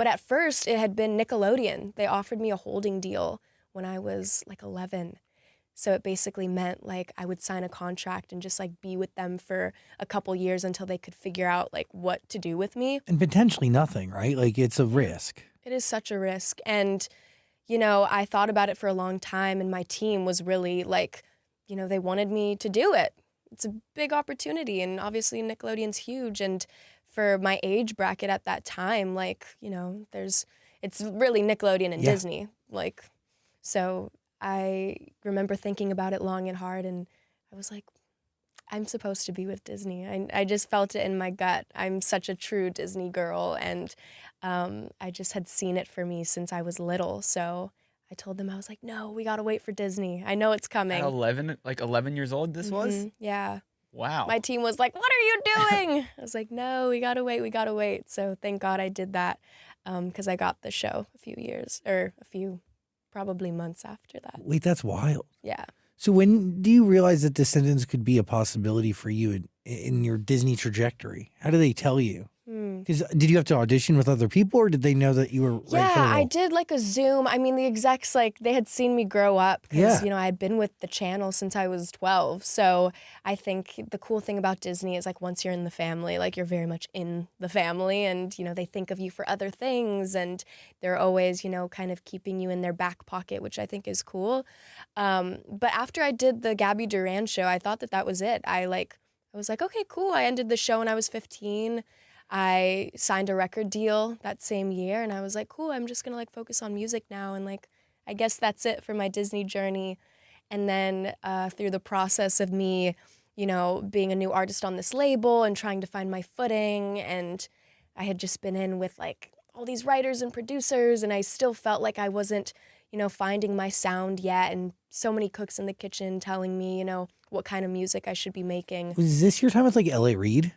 But at first, it had been Nickelodeon. They offered me a holding deal when I was like 11. So it basically meant like I would sign a contract and just like be with them for a couple years until they could figure out like what to do with me. And potentially nothing, right? Like it's a risk. It is such a risk. And, you know, I thought about it for a long time and my team was really like, you know, they wanted me to do it. It's a big opportunity and obviously Nickelodeon's huge. And for my age bracket at that time, like, you know, it's really Nickelodeon and Disney. Like, so I remember thinking about it long and hard and I was like, I'm supposed to be with Disney. I just felt it in my gut. I'm such a true Disney girl and I just had seen it for me since I was little. So I told them, I was like, no, we gotta wait for Disney. I know it's coming. At 11 years old this was? Yeah. Wow. My team was like, what are you doing? I was like, no, we gotta wait. So thank God I did that because I got the show a few probably months after that. Wait, that's wild. Yeah. So when do you realize that Descendants could be a possibility for you in your Disney trajectory? How do they tell you? Because did you have to audition with other people or did they know that you were right for the role? Yeah, I did like a Zoom. I mean, the execs, like, they had seen me grow up because, you know, I had been with the channel since I was 12. So I think the cool thing about Disney is, like, once you're in the family, like, you're very much in the family and, you know, they think of you for other things and they're always, you know, kind of keeping you in their back pocket, which I think is cool. But after I did the Gabby Duran show, I thought that was it. I was like, okay, cool. I ended the show when I was 15. I signed a record deal that same year and I was like, cool, I'm just gonna like focus on music now and like, I guess that's it for my Disney journey. And then through the process of me, you know, being a new artist on this label and trying to find my footing and I had just been in with like all these writers and producers and I still felt like I wasn't, you know, finding my sound yet and so many cooks in the kitchen telling me, you know, what kind of music I should be making. Was this your time with like L.A. Reid?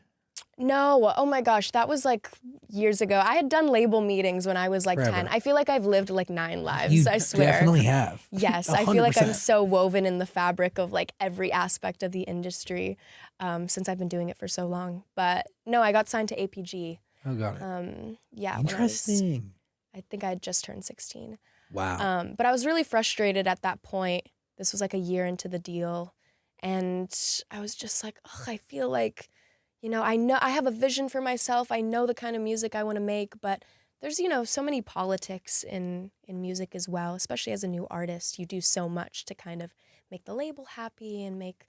No, oh my gosh, that was like years ago. I had done label meetings when I was like 10. I feel like I've lived like 9 lives, I swear. You definitely have. Yes, I feel like I'm so woven in the fabric of like every aspect of the industry since I've been doing it for so long. But no, I got signed to APG. Oh, got it. Yeah. Interesting. I think I had just turned 16. Wow. But I was really frustrated at that point. This was like a year into the deal. And I was just like, ugh, I feel like, you know I have a vision for myself. I know the kind of music I want to make, but there's, you know, so many politics in music as well, especially as a new artist. You do so much to kind of make the label happy and make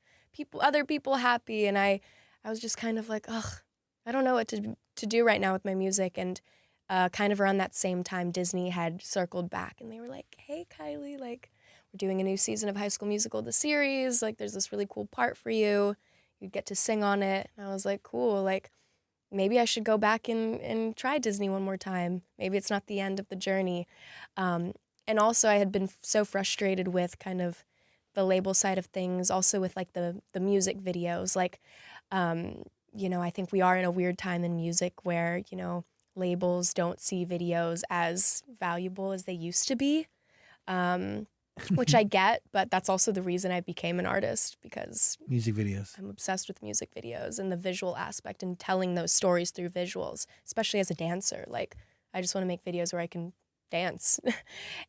other people happy. And I was just kind of like, ugh, I don't know what to do right now with my music. And kind of around that same time, Disney had circled back and they were like, hey, Kylie, like, we're doing a new season of High School Musical, the series. Like, there's this really cool part for you. You'd get to sing on it. And I was like, cool, like, maybe I should go back and try Disney one more time. Maybe it's not the end of the journey. And also I had been so frustrated with kind of the label side of things, also with like the music videos. Like, you know, I think we are in a weird time in music where, you know, labels don't see videos as valuable as they used to be. Which I get, but that's also the reason I became an artist, because music videos. I'm obsessed with music videos and the visual aspect and telling those stories through visuals, especially as a dancer. Like, I just want to make videos where I can dance.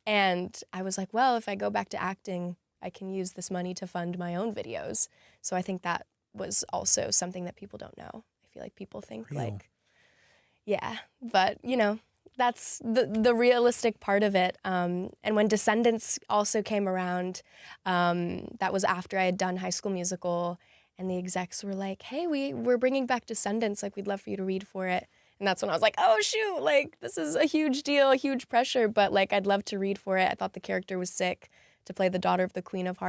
And I was like, well, if I go back to acting, I can use this money to fund my own videos. So I think that was also something that people don't know. I feel like people think like, yeah, but you know, that's the realistic part of it. And when Descendants also came around, that was after I had done High School Musical, and the execs were like, hey, we're bringing back Descendants, like, we'd love for you to read for it. And that's when I was like, oh, shoot, like, this is a huge deal, huge pressure, but, like, I'd love to read for it. I thought the character was sick to play the daughter of the Queen of Hearts.